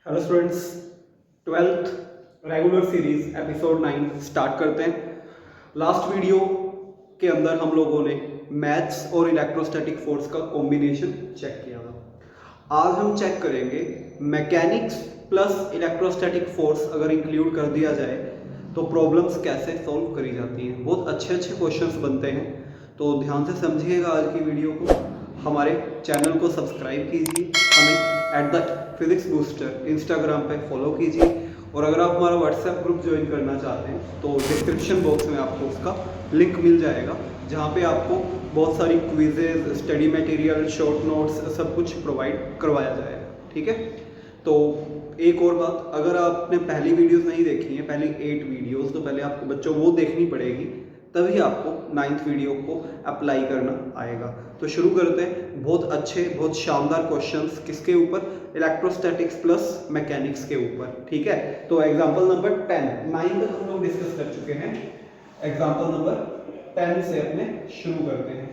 Hello students, twelfth regular series episode 9 start करते हैं। Last video के अंदर हम लोगों ने मैथ्स और इलेक्ट्रोस्टैटिक फोर्स का कॉम्बिनेशन चेक किया था। आज हम चेक करेंगे मैकेनिक्स प्लस इलेक्ट्रोस्टैटिक फोर्स अगर इंक्लूड कर दिया जाए तो प्रॉब्लम्स कैसे सॉल्व करी जाती हैं। बहुत अच्छे अच्छे क्वेश्चंस बनते हैं, तो ध्यान से समझिएगा आज की वीडियो को। हमारे चैनल को सब्सक्राइब कीजिए, हमें @फिजिक्स बूस्टर इंस्टाग्राम पे फॉलो कीजिए, और अगर आप हमारा व्हाट्सएप ग्रुप ज्वाइन करना चाहते हैं तो डिस्क्रिप्शन बॉक्स में आपको उसका लिंक मिल जाएगा, जहाँ पे आपको बहुत सारी quizzes, study material, short notes सब कुछ प्रोवाइड करवाया जाएगा। ठीक है, तो एक और बात, अगर आपने पहली वीडियोस नहीं देखी हैं, पहली 8 वीडियोस, तो पहले आपको बच्चों वो देखनी पड़ेगी, तभी आपको 9th वीडियो को अप्लाई करना आएगा। तो शुरू करते हैं। बहुत अच्छे, बहुत शानदार क्वेश्चंस किसके ऊपर? इलेक्ट्रोस्टैटिक्स प्लस मैकेनिक्स के ऊपर। ठीक है, तो एग्जांपल नंबर 10, 9 तक हम लोग डिस्कस कर चुके हैं। एग्जांपल नंबर 10 से अपने शुरू करते हैं।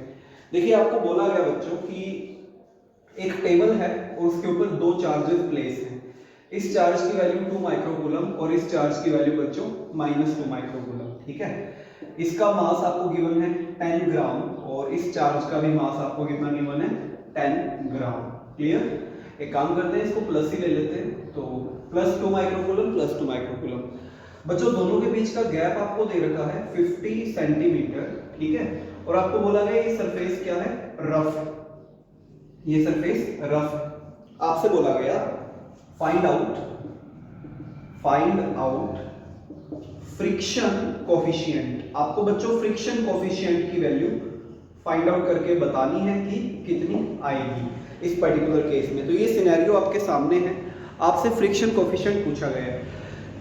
देखिए, आपको बोला गया बच्चों कि एक टेबल है और उसके ऊपर 2 चार्जेस प्लेस हैं। इस चार्ज की वैल्यू 2 माइक्रोकूलम और इस चार्ज की वैल्यू बच्चों -2 माइक्रोकूलम। ठीक है, इसका मास आपको गिवन है 10 ग्राम और इस चार्ज का भी मास आपको कितना गिवन है? 10 ग्राम। क्लियर? एक काम करते हैं, इसको प्लस ही ले लेते हैं, तो +2 माइक्रोकूलम +2 माइक्रोकूलम। बच्चों, दोनों के बीच का गैप आपको दे रखा है 50 सेंटीमीटर। ठीक है, और आपको बोला गया ये सरफेस क्या है? रफ। ये सरफेस रफ। आपसे बोला गया फाइंड आउट फ्रिक्शन कोफिशिएंट। आपको बच्चों फ्रिक्शन कोफिशिएंट की वैल्यू फाइंड आउट करके बतानी है कि कितनी आएगी इस पर्टिकुलर केस में। तो ये सिनेरियो आपके सामने है, आपसे फ्रिक्शन कोफिशिएंट पूछा गया है।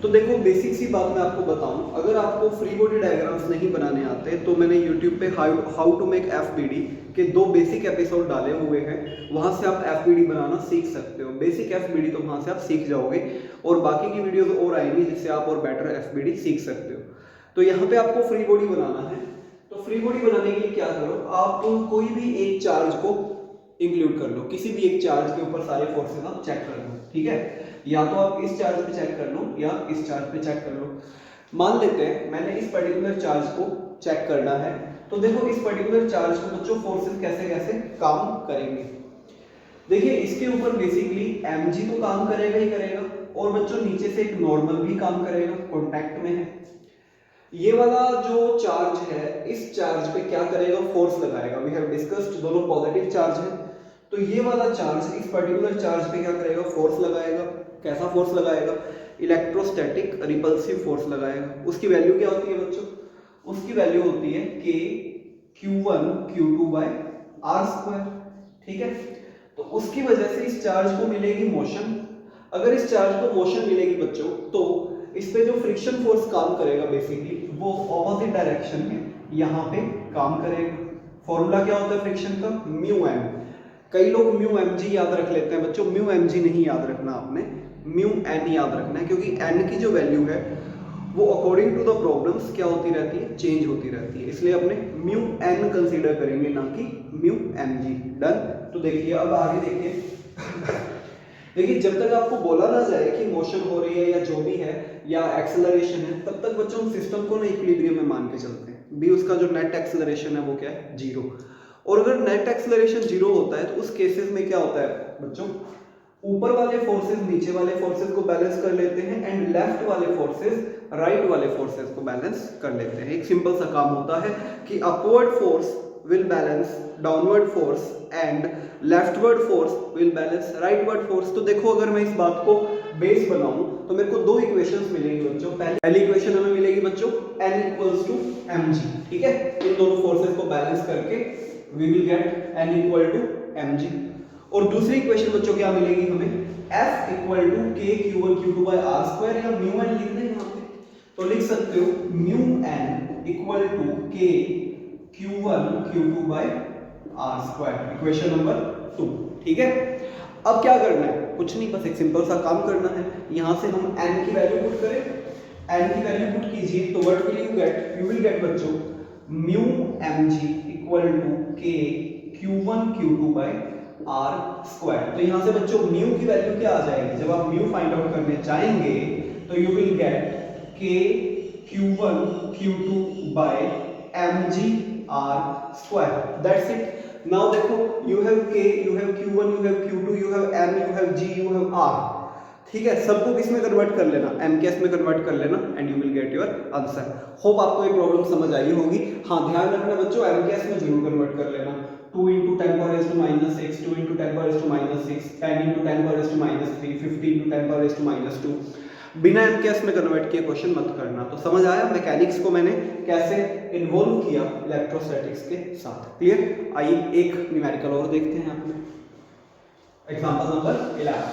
तो देखो, बेसिक सी बात मैं आपको बताऊं, अगर आपको फ्री बॉडी डायग्राम्स नहीं बनाने आते तो मैंने यूट्यूब पे हाउ टू मेक एफबीडी के 2 बेसिक एपिसोड डाले हुए हैं, वहां से आप एफबीडी बनाना सीख सकते हो। बेसिक एफबीडी तो वहां से आप सीख जाओगे, और बाकी की वीडियोस और आएंगी जिससे आप और बेटर एफबीडी सीख सकते हो। तो यहाँ पे आपको फ्री बॉडी बनाना है, तो फ्री बॉडी बनाने के लिए क्या करो, आप कोई भी एक चार्ज को इंक्लूड कर लो, किसी भी एक चार्ज के ऊपर सारे फोर्सेस आप चेक कर लो। ठीक है, या तो आप इस चार्ज पे चेक कर लो या इस चार्ज पे चेक कर लो। मान लेते हैं मैंने इस पर्टिकुलर चार्ज को चेक करना है, तो देखो इस पर्टिकुलर चार्ज को बच्चों फोर्सेस कैसे कैसे काम करेंगे। देखिए, इसके ऊपर बेसिकली mg तो काम करेगा ही करेगा, और बच्चों नीचे से एक नॉर्मल भी काम करेगा, कांटेक्ट में है। ये वाला जो चार्ज है, इस चार्ज पे क्या करेगा? फोर्स लगाएगा। वी हैव डिस्कस्ड, दोनों पॉजिटिव चार्ज है, तो ये वाला चार्ज इस पर्टिकुलर चार्ज पे क्या करेगा? फोर्स लगाएगा। कैसा फोर्स लगाएगा? इलेक्ट्रोस्टैटिक रिपल्सिव फोर्स लगाएगा। उसकी वैल्यू क्या होती है बच्चों? उसकी वैल्यू होती है K Q1 Q2 bye r²। ठीक है, तो उसकी वजह से इस चार्ज को मिलेगी मोशन। अगर इस चार्ज को मोशन मिलेगी बच्चों, तो इस पे जो फ्रिक्शन फोर्स काम करेगा बेसिकली वो ऑपोजिट डायरेक्शन में यहाँ पे काम करेगा। फॉर्मूला क्या होता है फ्रिक्शन का? μm। कई लोग μmg याद रख लेते हैं बच्चों, μmg नहीं याद रखना आपने, μn याद रखना है, क्योंकि n की जो वैल्यू है वो अकॉर्डिंग टू द प्रॉब्लम्स क्या होती रहती है? चेंज होती रहती है, इसलिए अपने μn कंसीडर करेंगे, ना कि μmg। डन? तो देखिए, अब आगे देखिए। देखिए, जब तक आपको बोला ना जाए कि मोशन हो रही है या जो भी है या एक्सेलरेशन है, तब तक बच्चों सिस्टम को ना इक्विलिब्रियम में मान के चलते हैं। भी उसका जो नेट एक्सेलरेशन है वो क्या है? 0। और अगर नेट एक्सेलरेशन 0 होता है तो उस केसेस में क्या होता है बच्चों? ऊपर वाले फोर्सेस नीचे वाले फोर्सेस को बैलेंस कर लेते हैं, एंड लेफ्ट वाले फोर्सेस राइट वाले फोर्सेस को बैलेंस कर लेते हैं। एक सिंपल सा काम होता है कि upward force will balance downward force and leftward force will balance rightward force. तो देखो, अगर मैं इस बात को बेस बनाऊं तो मेरे को 2 इक्वेशंस मिलेंगी बच्चों। पहली इक्वेशन हमें मिलेगी बच्चों N = mg। ठीक है, इन दोनों फोर्सेस को बैलेंस करके we will get N = mg। और दूसरी इक्वेशन बच्चों क्या मिलेगी हमें? F = K Q1 Q2 by r² या μn लिख दें यहाँ पे, तो लिख सकते हो μn = K Q1 Q2 by r²। Equation number 2। ठीक है, अब क्या करना है? कुछ नहीं, बस एक सिंपल सा काम करना है। यहाँ से हम n की वैल्यू पुट करें, n की वैल्यू पुट कीजिए, तो what will you get? You will get बच्चों μmg = K Q1 Q2 by are square. तो यहाँ से बच्चों म्यू की वैल्यू क्या आ जाएगी, जब आप म्यू फाइंड आउट करने जाएंगे तो यू विल गेट के Q1 Q2 by mg r square, that's it। now देखो you have k, you have Q1, you have Q2, you have m, you have g, you have r, ठीक है, सबको किस में कन्वर्ट कर लेना, m के s में कन्वर्ट कर लेना and you will get your answer. Hope आपको ये प्रॉब्लम समझ आई होगी। हाँ ध्यान रखना बच्चों, m के s में जरूर कन्वर्ट कर लेना। 2 into 10 power raised to minus 6, 2 into 10 power raised to minus 6, 10 into 10 power raised to minus 3, 50 into 10 power raised to minus 2। बिना एम के एस में कन्वर्ट किए क्वेश्चन मत करना। तो समझ आया मैकेनिक्स को मैंने कैसे इन्वॉल्व किया इलेक्ट्रोस्टैटिक्स के साथ, क्लियर। आइए एक न्यूमेरिकल और देखते हैं आपने, एग्जांपल नंबर 11।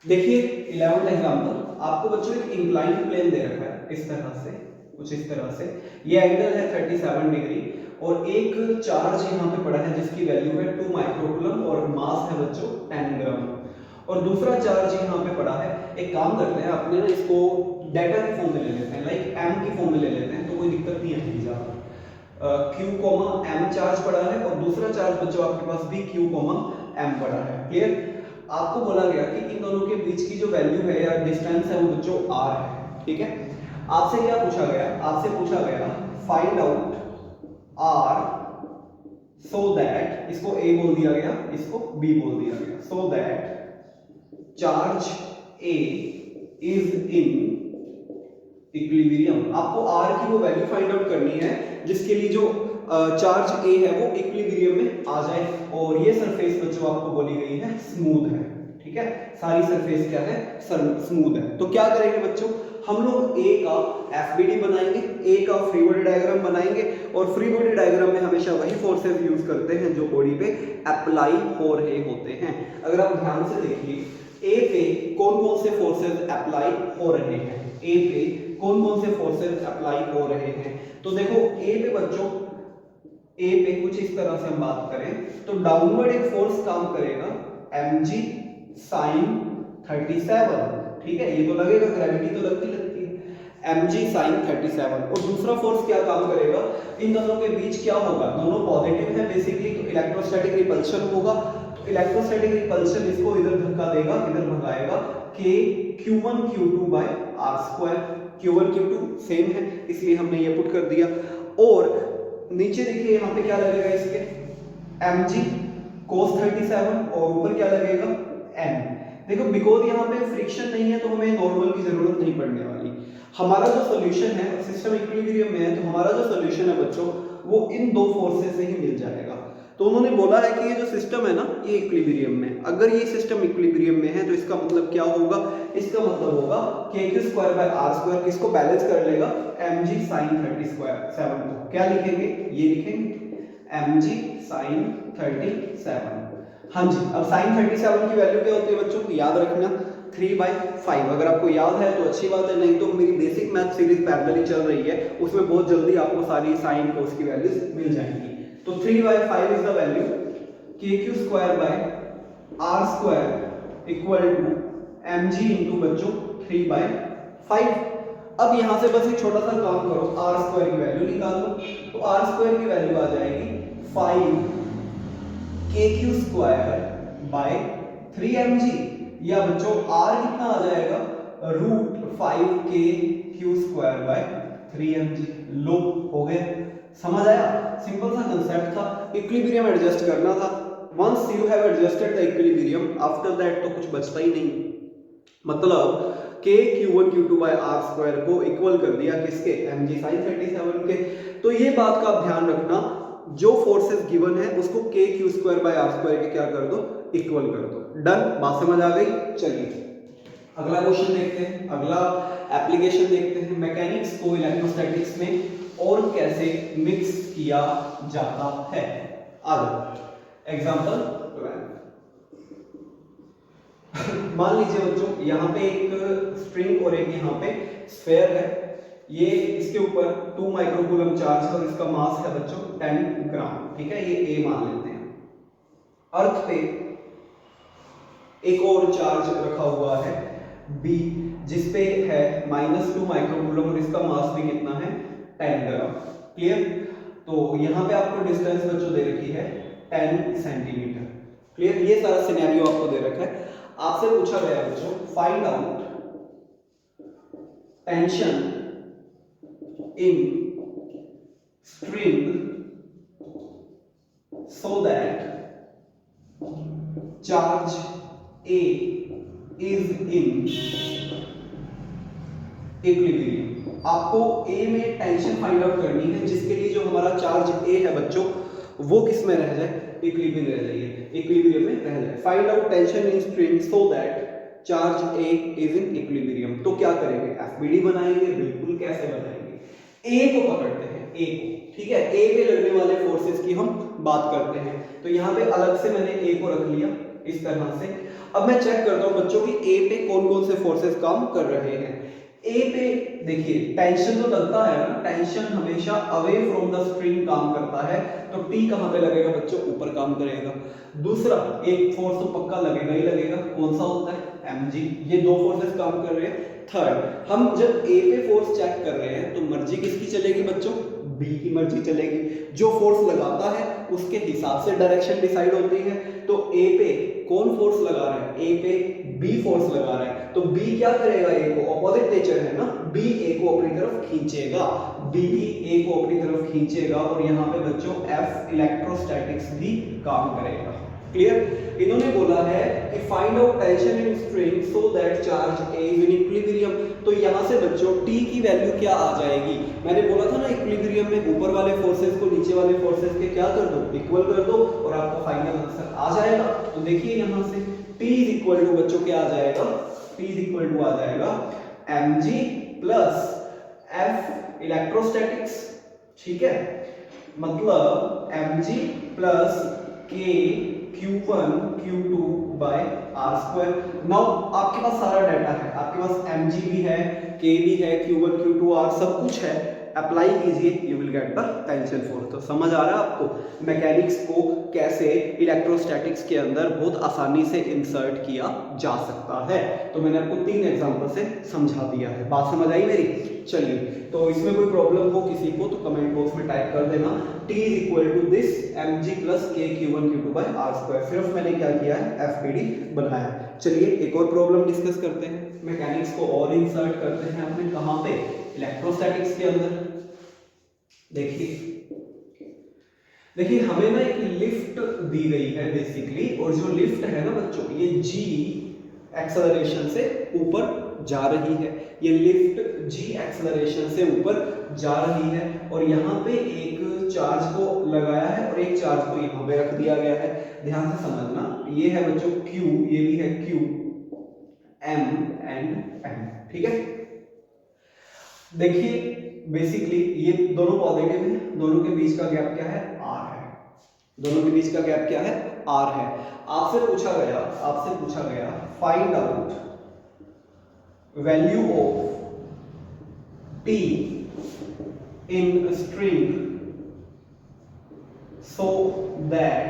देखिए 11वां एग्जांपल, आपको बच्चों एक इंक्लाइंड प्लेन दे रखा है इस तरह से, कुछ इस तरह से, ये एंगल है 37 डिग्री और एक चार्ज यहाँ पे पड़ा है जिसकी वैल्यू है 2 माइक्रोकूलम और मास है बच्चों 10 ग्राम, और दूसरा चार्ज यहाँ पे पड़ा है। एक काम करते हैं, अपने ना इसको डेटा की फॉर्म में ले लेते हैं, लाइक m की फॉर्म में ले लेते हैं, तो कोई दिक्कत नहीं आएगी ज्यादा। q, m चार्ज पड़ा है और दूसरा चार्ज बच्चों आपके पास भी q, m पड़ा है, क्लियर। आपको बोला गया कि इन दोनों के बीच की जो वैल्यू है या डिस्टेंस है वो बच्चों r है, ठीक है। आपसे क्या पूछा गया, आपसे पूछा गया find out r so that, इसको a बोल दिया गया, इसको b बोल दिया गया, so that charge A is in equilibrium. आपको R की वो वैल्यू फाइंड आउट करनी है जिसके लिए जो चार्ज A है वो इक्विलिब्रियम में आ जाए, और ये सरफेस बच्चों आपको बोली गई है स्मूथ है, ठीक है, सारी सरफेस क्या है, स्मूथ है। तो क्या करेंगे बच्चों, हम लोग A का FBD बनाएंगे, A का फ्री बॉडी डायग्राम बनाएंगे, और फ्री बॉडी डायग्राम में हमेशा वही फोर्सेस यूज करते हैं जो बॉडी पे अप्लाई हो रहे होते हैं। अगर आप ध्यान से देखिए ए पे कौन कौन से फोर्सेस अप्लाई हो रहे हैं, ए पे कौन कौन से फोर्सेस अप्लाई हो रहे हैं, तो देखो ए पे बच्चों, ए पे कुछ इस तरह से हम बात करें तो डाउनवर्ड एक फोर्स काम करेगा mg sin 37, ठीक है, ये तो लगेगा, ग्रेविटी तो लगती है, mg sin 37। और दूसरा फोर्स क्या काम करेगा, इन दोनों के बीच क्या होगा, दोनों पॉजिटिव है बेसिकली, तो इलेक्ट्रोस्टैटिक रिपल्शन होगा, इलेक्ट्रोस्टैटिक रिपल्शन इसको इधर धक्का देगा, इधर भगाएगा, k q1 q2 by r square, q1 q2 same है इसलिए हमने ये पुट कर दिया। और नीचे देखिए यहाँ पे क्या लगेगा इसके, mg cos 37, और ऊपर क्या लगेगा n। देखो बिकॉज यहाँ पे फ्रिक्शन नहीं है तो हमें नॉर्मल की जरूरत नहीं पड़ने वाली। हमारा जो सोल्यूशन है, सिस्टम इक्विलिब्रियम में है, तो हमारा जो सोल्यूशन है बच्चों वो इन दो फोर्सेस से ही मिल जाएगा। तो उन्होंने बोला है कि ये जो सिस्टम है ना ये इक्विलिब्रियम में, अगर ये सिस्टम इक्विलिब्रियम में है तो इसका मतलब क्या होगा, इसका मतलब होगा kq square by r square किसको बैलेंस कर लेगा, mg sin 37 को क्या लिखेंगे, ये लिखेंगे mg sin 37। हाँ जी, अब sin 37 की वैल्यू क्या होती है बच्चों, याद रखना 3/5। अगर आपको याद है तो अच्छी बात है, नहीं तो मेरी बेसिक मैथ सीरीज पैरेलली चल रही है, उसमें बहुत जल्दी आपको सारी साइन कोस की वैल्यूज मिल जाएंगी। तो 3/5 is the value, kq square by r square equal to mg into बच्चों 3/5। अब यहां से बस एक छोटा सा काम करो, r स्क्वायर की वैल्यू निकाल लो, तो r स्क्वायर की वैल्यू आ जाएगी 5 kq स्क्वायर बाय 3mg, या बच्चों r कितना आ जाएगा, √5 kq स्क्वायर बाय 3mg। लो हो गया, समझ आया, सिंपल सा कंसेप्ट था, इक्विलिब्रियम एडजस्ट करना था। Once you have adjusted the equilibrium, after that तो कुछ बचता ही नहीं, मतलब k q1 q2 by r square को इक्वल कर दिया किसके, mg sin 37 के। तो ये बात का आप ध्यान रखना, जो फोर्सेस गिवन है उसको k q square by r square के क्या कर दो, इक्वल कर दो। डन, बात समझ आ गई। चलिए अगला क्वेश्चन देखते हैं, अगला एप्लीकेशन देखते हैं, मैकेनिक्स को इलेक्ट्रोस्टैटिक्स में और कैसे मिक्स किया जाता है। आगे एग्जांपल 12। मान लीजिए बच्चों यहाँ पे एक स्ट्रिंग और एक यहाँ पे स्फेयर है, ये इसके ऊपर 2 माइक्रोकूलम चार्ज है और इसका मास है बच्चों 10 ग्राम, ठीक है, ये A मान लेते हैं। अर्थ पे एक और चार्ज रखा हुआ है B, जिसपे है -2 माइक्रोकूलम और इसका मास भी कितना है 10 ग्राम, क्लियर। तो यहाँ पे आपको डिस्टेंस बच्चों दे रखी है 10 सेंटीमीटर। क्लियर, ये सारा सिनेरियो आपको दे रखा है। आपसे पूछा गया बच्चों find out tension in string so that charge A is in equilibrium. आपको A में टेंशन फाइंड आउट करनी है जिसके लिए जो हमारा चार्ज A है बच्चों वो किस में रह जाए, इक्विलिब्रियम रह जाए, इक्विलिब्रियम में रह जाए। Find out tension in string so that charge A is in equilibrium. तो क्या करेंगे, FBD बनाएंगे। बिल्कुल, कैसे बनाएंगे, A को पकड़ते हैं, A को, ठीक है, A पे लगने वाले फोर्सेस की हम बात करते हैं। तो यहाँ पे अलग से मैंने A को रख लिया इस तरह से। अब मैं चेक करता हूँ बच्चों की A पे कौन कौन से फोर्सेस काम कर रहे हैं। A पे देखिए टेंशन तो लगता है ना, टेंशन हमेशा अवे फ्रॉम द स्ट्रिंग काम करता है, तो T कहाँ पे लगेगा बच्चों, ऊपर काम करेगा। दूसरा एक फोर्स तो पक्का लगेगा ही लगेगा, कौन सा होता है, mg। ये दो फोर्सेस काम कर रहे हैं। थर्ड, हम जब A पे फोर्स चेक कर रहे हैं तो मर्जी किसकी चलेगी बच्चों, B की मर्जी चलेगी। जो फोर्स लगाता है उसके हिसाब से डायरेक्शन डिसाइड होती है। तो A पे कौन फोर्स लगा रहा है, A पे B फोर्स लगा रहा है, तो B क्या करेगा, A को, ऑपोजिट नेचर है ना, B A को अपनी तरफ खींचेगा, B A को अपनी तरफ खींचेगा। और यहाँ पे बच्चों F इलेक्ट्रोस्टैटिक्स भी काम करेगा। क्लियर, इन्होंने बोला है कि find out tension in string so that charge A is in equilibrium. तो यहाँ से बच्चों T की वैल्यू क्या आ जाएगी, मैंने बोला था ना इक्विलिब्रियम में ऊपर वाले फोर्सेस को नीचे वाले फोर्सेस के क्या कर दो, इक्वल कर दो, और आपका फाइनल आंसर आ जाएगा। तो देखिए यहाँ से T इज इक्वल टू बच्चों क्या आ जाएगा, T इज इक्वल टू आ जाएगा mg प्लस F इलेक्ट्रोस्टैटिक्स, ठीक है, मतलब mg plus K Q1 Q2 by R square. Now आपके पास सारा डाटा है, आपके पास mg भी है, K भी है, Q1 Q2 R सब कुछ है। अप्लाई कीजिए, you will get the tension force. तो समझ आ रहा है आपको मैकेनिक्स को कैसे इलेक्ट्रोस्टैटिक्स के अंदर बहुत आसानी से इंसर्ट किया जा सकता है। तो मैंने आपको 3 एग्जांपल से समझा दिया है। बात समझ आई मेरी? चलिए, तो इसमें कोई प्रॉब्लम हो किसी को तो कमेंट बॉक्स में टाइप कर देना। T is equal to this mg plus K Q1 Q2 by R square. सिर्फ मैंने क्या किया है, FBD बनाया। चलिए एक और प्रॉब्लम डिस्कस करते हैं। मैकेनिक्स को और इंसर्ट करते हैं अपने कहां पे, इलेक्ट्रोस्टैटिक्स के अंदर। देखिए हमें ना एक लिफ्ट दी गई है बेसिकली, और जो लिफ्ट है ना बच्चों, ये g एक्सेलरेशन से ऊपर जा रही है। ये लिफ्ट g एक्सेलरेशन से ऊपर जा रही है, और यहाँ पे एक चार्ज को लगाया है और एक चार्ज को यहाँ पे रख दिया गया है। ध्यान से समझना, ये है बच्चों q, ये भी है q, m एंड n, ठीक है। देखिए बेसिकली ये दोनों पॉजिटिव हैं, दोनों के बीच का गैप क्या है, r है। दोनों के बीच का गैप क्या है, r है। आपसे पूछा गया find out value of T in string so that,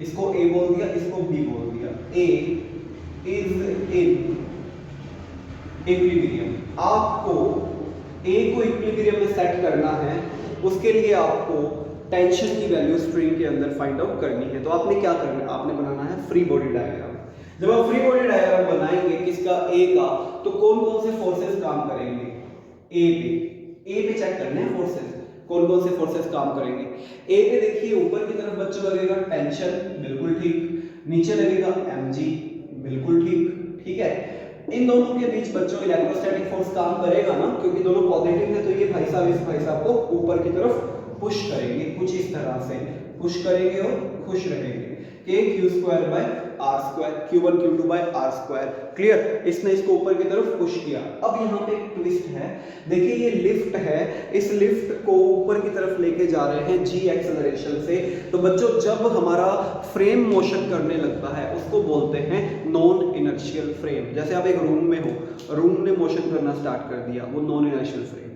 इसको A बोल दिया, इसको B बोल दिया, A इज इन इक्विलिब्रियम। आपको A को इक्विलिब्रियम में सेट करना है, उसके लिए आपको टेंशन की वैल्यू स्ट्रिंग के अंदर फाइंड आउट करनी है। तो आपने क्या करना है, आपने बनाना है फ्री बॉडी डायग्राम। जब आप फ्री बॉडी डायग्राम बनाएंगे किसका, A का, तो कौन कौन से फोर्सेस काम करेंगे, A पे चेक करने हैं फोर्सेस, कौन कौन से फोर्सेस काम करेंगे। A पे देखिए ऊपर की तरफ बच्चों लगेगा टेंशन, बिल्कुल ठीक, नीचे लगेगा mg, बिल्कुल ठीक, ठीक है। इन दोनों के बीच बच्चों इलेक्ट्रोस्टैटिक फोर्स काम करेगा ना, क्योंकि दोनों पॉजिटिव है, तो ये भाई साहब इस भाई साहब को ऊपर की तरफ पुश करेंगे, कुछ इस तरह से पुश करेंगे और खुश रहेंगे। K Q square by R square, Q1 Q2 by R square. Clear, इसने इसको ऊपर की तरफ पुश किया। अब यहाँ पे एक ट्विस्ट है, देखिए ये लिफ्ट है, इस लिफ्ट को ऊपर की तरफ लेके जा रहे हैं g एक्सेलरेशन से। तो बच्चों जब हमारा फ्रेम मोशन करने लगता है उसको बोलते हैं नॉन इनर्शियल फ्रेम। जैसे आप एक रूम में हो, रूम ने मोशन करना स्टार्ट कर दिया, वो नॉन इनर्शियल फ्रेम है।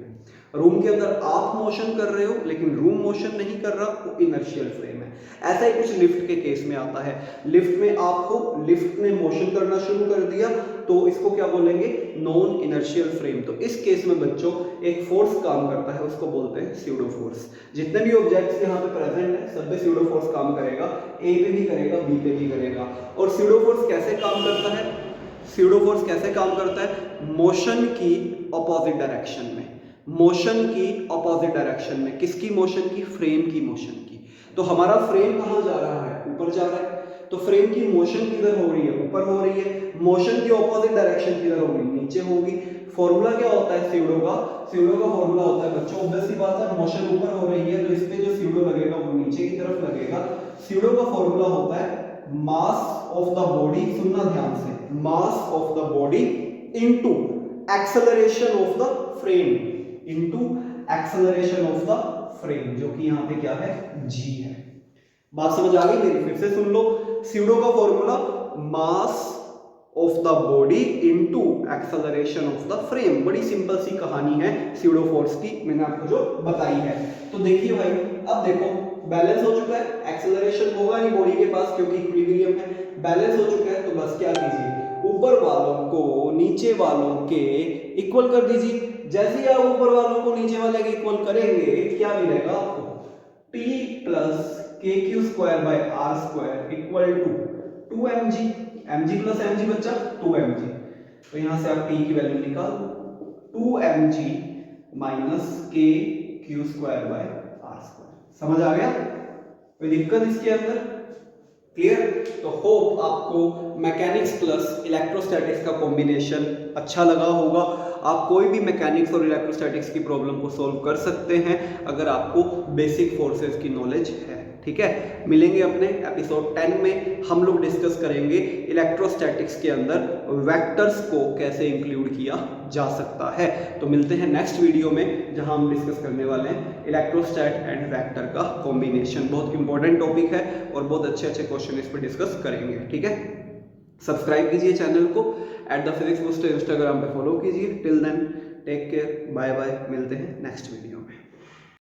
रूम के अंदर आप मोशन कर रहे हो लेकिन रूम मोशन नहीं कर रहा, वो इनर्शियल फ्रेम है। ऐसा ही कुछ लिफ्ट के केस में आता है। लिफ्ट में आपको, लिफ्ट ने मोशन करना शुरू कर दिया, तो इसको क्या बोलेंगे, नॉन इनर्शियल फ्रेम। तो इस केस में बच्चों एक फोर्स काम करता है, उसको बोलते हैं स्यूडो फोर्स। जितने भी ऑब्जेक्ट्स यहाँ पे प्रेजेंट है सब पे स्यूडो फोर्स काम करेगा, ए पे भी करेगा, बी पे भी करेगा। और स्यूडो फोर्स कैसे काम करता है, स्यूडो फोर्स कैसे काम करता है, मोशन की ऑपोजिट डायरेक्शन में, मोशन की ऑपोजिट डायरेक्शन में। किसकी मोशन की, फ्रेम की मोशन की। तो हमारा फ्रेम कहाँ जा रहा है, ऊपर जा रहा है, तो फ्रेम की मोशन किधर हो रही है, ऊपर हो रही है। मोशन की ऑपोजिट डायरेक्शन किधर होगी, नीचे होगी। फॉर्मूला क्या होता है स्यूडो का, स्यूडो का फॉर्मूला होता है बच्चों, ऑब्वियस सी बात है, मोशन ऊपर हो रही है तो इस पे जो स्यूडो लगेगा वो नीचे की तरफ लगेगा। स्यूडो का फॉर्मूला होता है मास ऑफ द बॉडी, सुनना ध्यान से, mass of the body into acceleration of the frame, into acceleration of the frame, जो कि यहाँ पे क्या है, जी है। बात समझ आ गई मेरी, फिर से सुन लो। स्यूडो का formula mass of the body into acceleration of the frame. बड़ी सिंपल सी कहानी है स्यूडो फोर्स की, मैंने आपको जो बताई है। तो देखिए भाई, अब देखो बैलेंस हो चुका है, एक्सेलरेशन होगा नहीं बॉडी के पास क्योंकि इक्विलिब्रियम है, बैलेंस हो चुका है। तो बस क्या कीजिए, ऊपर वालों को नीचे वालों के इक्वल कर दीजिए। जैसे ही आप ऊपर वालों को नीचे वाले के इक्वल करेंगे क्या मिलेगा आपको, P प्लस के Q square by R square equal to 2mg, mg plus mg बच्चा 2mg। तो यहां से आप P की वैल्यू निकाल दो, 2mg minus K Q square by R square. समझ आ गया, कोई दिक्कत इसके अंदर, क्लियर? तो होप आपको मैकेनिक्स प्लस इलेक्ट्रोस्टैटिक्स का कॉम्बिनेशन अच्छा लगा होगा। आप कोई भी मैकेनिक्स और इलेक्ट्रोस्टैटिक्स की प्रॉब्लम को सॉल्व कर सकते हैं अगर आपको बेसिक फोर्सेस की नॉलेज है, ठीक है। मिलेंगे अपने एपिसोड 10 में, हम लोग डिस्कस करेंगे इलेक्ट्रोस्टैटिक्स के अंदर वेक्टर्स को कैसे इंक्लूड किया जा सकता है। तो मिलते हैं नेक्स्ट वीडियो में जहां हम डिस्कस करने वाले हैं इलेक्ट्रोस्टैट एंड वेक्टर का कॉम्बिनेशन। बहुत इंपॉर्टेंट टॉपिक है और बहुत अच्छे अच्छे क्वेश्चन इस पर डिस्कस करेंगे, ठीक है। सब्सक्राइब कीजिए चैनल को, @thephysicbooster इंस्टाग्राम पे फॉलो कीजिए। Till then take care, bye bye, मिलते हैं नेक्स्ट वीडियो में।